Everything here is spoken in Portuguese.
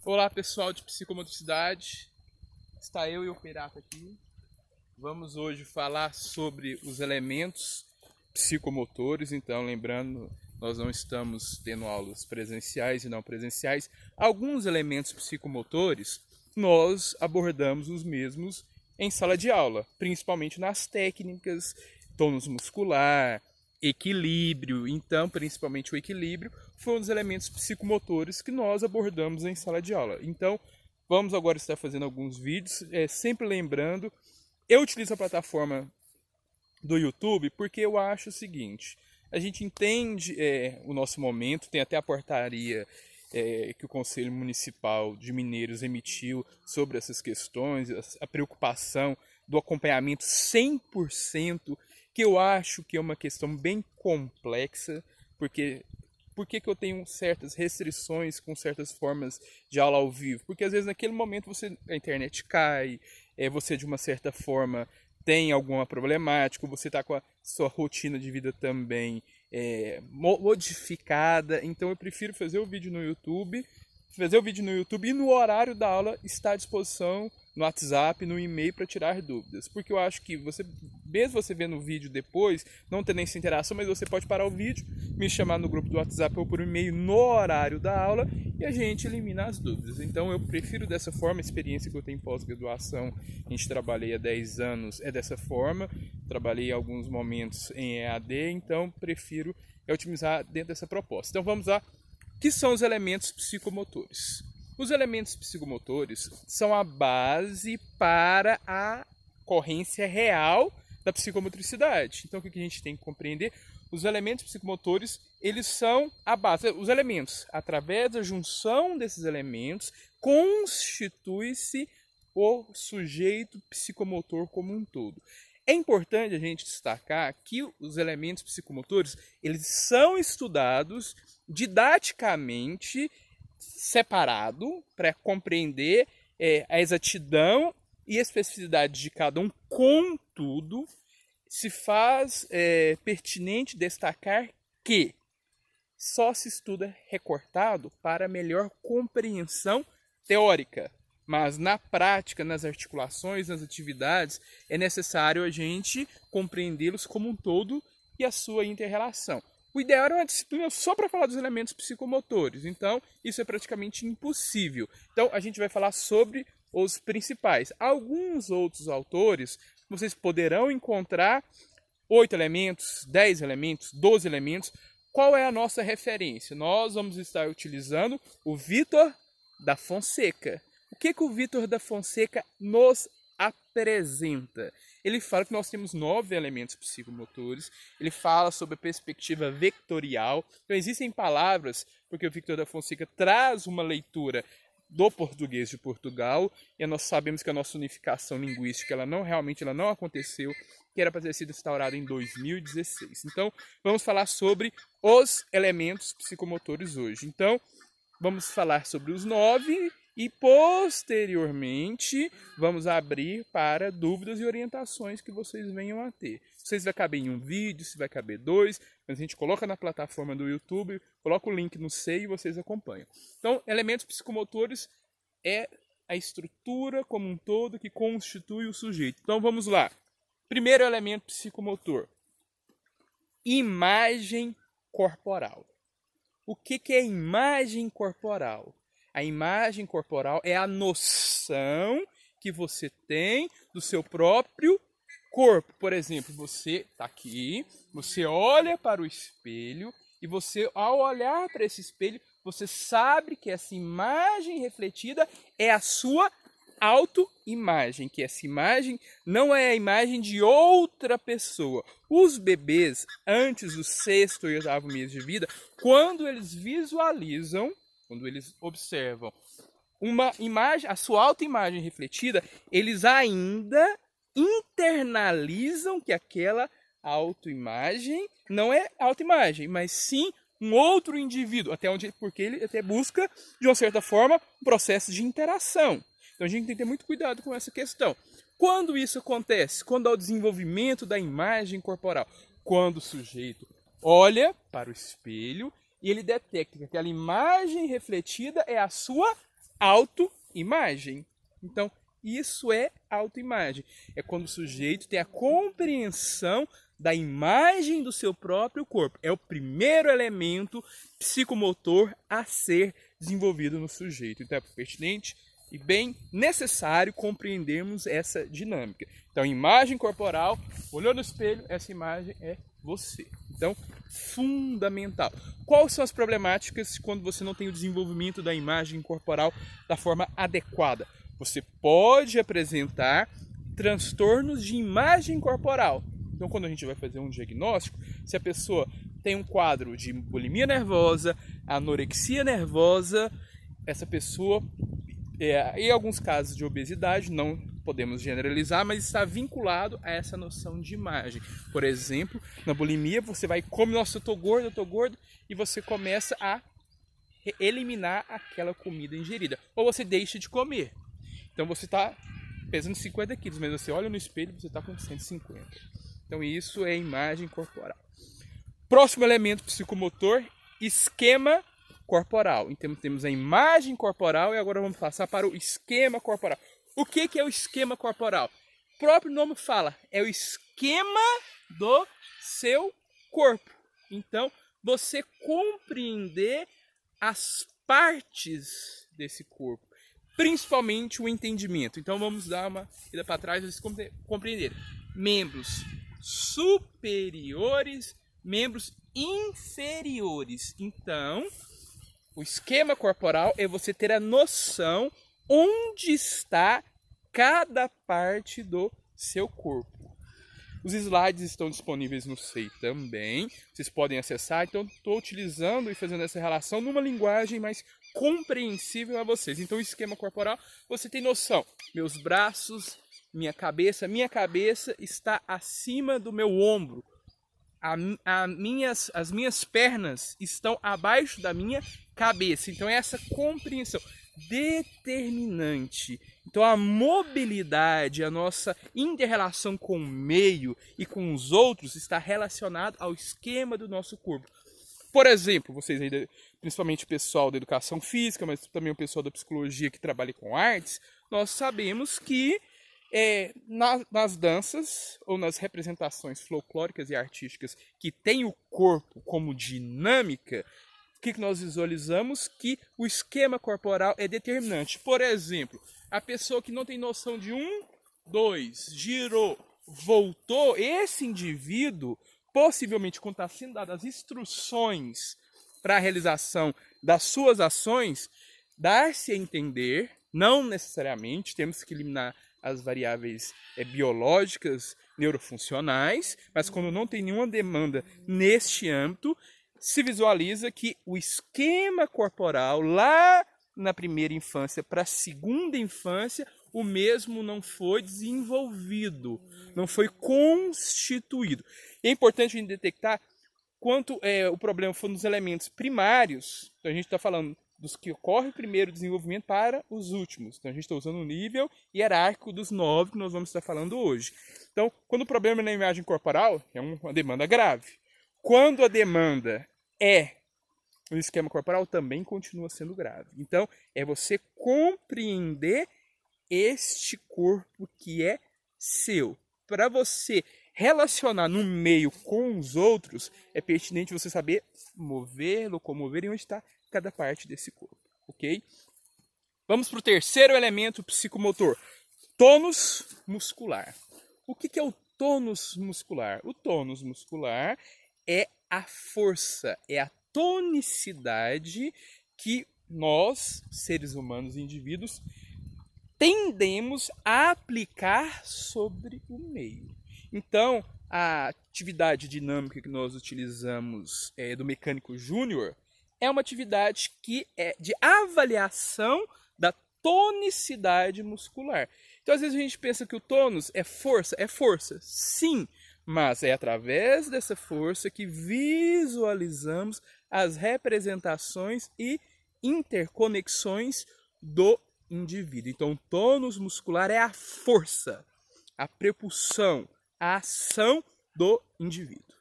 Olá pessoal de psicomotricidade, está eu e o Piraca aqui. Vamos hoje falar sobre os elementos psicomotores. Então, lembrando, nós não estamos tendo aulas presenciais e não presenciais. Alguns elementos psicomotores nós abordamos os mesmos em sala de aula, principalmente nas técnicas, tônus muscular, equilíbrio. Então, principalmente o equilíbrio foi um dos elementos psicomotores que nós abordamos em sala de aula. Então, vamos agora estar fazendo alguns vídeos, sempre lembrando, eu utilizo a plataforma do YouTube porque eu acho o seguinte: a gente entende o nosso momento, tem até a portaria que o Conselho Municipal de Mineiros emitiu sobre essas questões, a preocupação do acompanhamento 100%, que eu acho que é uma questão bem complexa, porque por que eu tenho certas restrições com certas formas de aula ao vivo? Porque às vezes naquele momento a internet cai, você de uma certa forma tem alguma problemática, você está com a sua rotina de vida também modificada. Então eu prefiro fazer o vídeo no YouTube, e no horário da aula está à disposição no WhatsApp, no e-mail para tirar dúvidas. Porque eu acho que mesmo você vendo o vídeo depois, não tendo essa interação, mas você pode parar o vídeo, me chamar no grupo do WhatsApp ou por e-mail no horário da aula e a gente elimina as dúvidas. Então eu prefiro dessa forma. A experiência que eu tenho em pós-graduação, a gente trabalhei há 10 anos, é dessa forma. Trabalhei alguns momentos em EAD, então prefiro otimizar dentro dessa proposta. Então vamos lá. O que são os elementos psicomotores? Os elementos psicomotores são a base para a ocorrência real da psicomotricidade. Então o que a gente tem que compreender? Os elementos psicomotores, eles são a base. Os elementos, através da junção desses elementos, constitui-se o sujeito psicomotor como um todo. É importante a gente destacar que os elementos psicomotores, eles são estudados didaticamente separado para compreender a exatidão e especificidade de cada um. Contudo, se faz pertinente destacar que só se estuda recortado para melhor compreensão teórica. Mas na prática, nas articulações, nas atividades, é necessário a gente compreendê-los como um todo e a sua inter-relação. O ideal era uma disciplina só para falar dos elementos psicomotores, então isso é praticamente impossível. Então a gente vai falar sobre os principais. Alguns outros autores, vocês poderão encontrar 8 elementos, 10 elementos, 12 elementos. Qual é a nossa referência? Nós vamos estar utilizando o Vitor da Fonseca. O que o Vitor da Fonseca nos apresenta? Ele fala que nós temos 9 elementos psicomotores, ele fala sobre a perspectiva vetorial. Então existem palavras, porque o Vitor da Fonseca traz uma leitura do português de Portugal, e nós sabemos que a nossa unificação linguística ela não aconteceu, que era para ter sido instaurada em 2016. Então vamos falar sobre os elementos psicomotores hoje. Então vamos falar sobre os 9 e posteriormente vamos abrir para dúvidas e orientações que vocês venham a ter. Se vai caber em um vídeo, se vai caber 2, mas a gente coloca na plataforma do YouTube, coloca o link no SEI e vocês acompanham. Então, elementos psicomotores é a estrutura como um todo que constitui o sujeito. Então vamos lá. Primeiro elemento psicomotor: imagem corporal. O que é imagem corporal? A imagem corporal é a noção que você tem do seu próprio corpo. Por exemplo, você está aqui, você olha para o espelho e você, ao olhar para esse espelho, você sabe que essa imagem refletida é a sua autoimagem, que essa imagem não é a imagem de outra pessoa. Os bebês, antes do 6º e 8º mês de vida, quando eles visualizam, quando eles observam uma imagem, a sua autoimagem refletida, eles ainda internalizam que aquela autoimagem não é autoimagem, mas sim um outro indivíduo, porque ele até busca, de uma certa forma, um processo de interação. Então a gente tem que ter muito cuidado com essa questão. Quando isso acontece? Quando há o desenvolvimento da imagem corporal. Quando o sujeito olha para o espelho e ele detecta que aquela imagem refletida é a sua autoimagem. Então, isso é autoimagem. É quando o sujeito tem a compreensão da imagem do seu próprio corpo. É o primeiro elemento psicomotor a ser desenvolvido no sujeito. Então, é pertinente e bem necessário compreendermos essa dinâmica. Então, imagem corporal, olhou no espelho, essa imagem é você. Então, fundamental. Quais são as problemáticas quando você não tem o desenvolvimento da imagem corporal da forma adequada? Você pode apresentar transtornos de imagem corporal. Então, quando a gente vai fazer um diagnóstico, se a pessoa tem um quadro de bulimia nervosa, anorexia nervosa, essa pessoa, em alguns casos de obesidade, não podemos generalizar, mas está vinculado a essa noção de imagem. Por exemplo, na bulimia, você vai comer, nossa, eu tô gordo, e você começa a eliminar aquela comida ingerida. Ou você deixa de comer. Então você está pesando 50 quilos, mas você olha no espelho e você está com 150. Então isso é imagem corporal. Próximo elemento psicomotor, esquema corporal. Então temos a imagem corporal e agora vamos passar para o esquema corporal. O que é o esquema corporal? O próprio nome fala, é o esquema do seu corpo. Então, você compreender as partes desse corpo, principalmente o entendimento. Então, vamos dar uma ida para trás para vocês compreenderem. Membros superiores, membros inferiores. Então, o esquema corporal é você ter a noção onde está cada parte do seu corpo. Os slides estão disponíveis no SEI também, vocês podem acessar, então estou utilizando e fazendo essa relação numa linguagem mais compreensível a vocês. Então o esquema corporal, você tem noção, meus braços, minha cabeça está acima do meu ombro, as minhas pernas estão abaixo da minha cabeça, então é essa compreensão determinante. Então a mobilidade, a nossa inter-relação com o meio e com os outros está relacionada ao esquema do nosso corpo. Por exemplo, vocês aí, principalmente o pessoal da educação física, mas também o pessoal da psicologia que trabalha com artes, nós sabemos que nas danças ou nas representações folclóricas e artísticas que tem o corpo como dinâmica, o que nós visualizamos? Que o esquema corporal é determinante. Por exemplo, a pessoa que não tem noção de 1, 2, girou, voltou, esse indivíduo, possivelmente quando está sendo dadas as instruções para a realização das suas ações, dar-se a entender, não necessariamente, temos que eliminar as variáveis biológicas, neurofuncionais, mas quando não tem nenhuma demanda neste âmbito, se visualiza que o esquema corporal lá na primeira infância para a segunda infância, o mesmo não foi desenvolvido, não foi constituído. E é importante a gente detectar quanto o problema for nos elementos primários, então a gente está falando dos que ocorre primeiro o desenvolvimento para os últimos. Então a gente está usando o nível hierárquico dos 9 que nós vamos estar falando hoje. Então, quando o problema é na imagem corporal, é uma demanda grave. Quando a demanda é o esquema corporal, também continua sendo grave. Então, é você compreender este corpo que é seu. Para você relacionar no meio com os outros, é pertinente você saber mover, locomover e onde está cada parte desse corpo, ok? Vamos para o terceiro elemento psicomotor, tônus muscular. O que é o tônus muscular? O tônus muscular é a força, é a tonicidade que nós, seres humanos e indivíduos, tendemos a aplicar sobre o meio. Então, a atividade dinâmica que nós utilizamos do mecânico júnior é uma atividade que é de avaliação da tonicidade muscular. Então, às vezes a gente pensa que o tônus é força, sim, mas é através dessa força que visualizamos as representações e interconexões do indivíduo. Então, o tônus muscular é a força, a propulsão, a ação do indivíduo.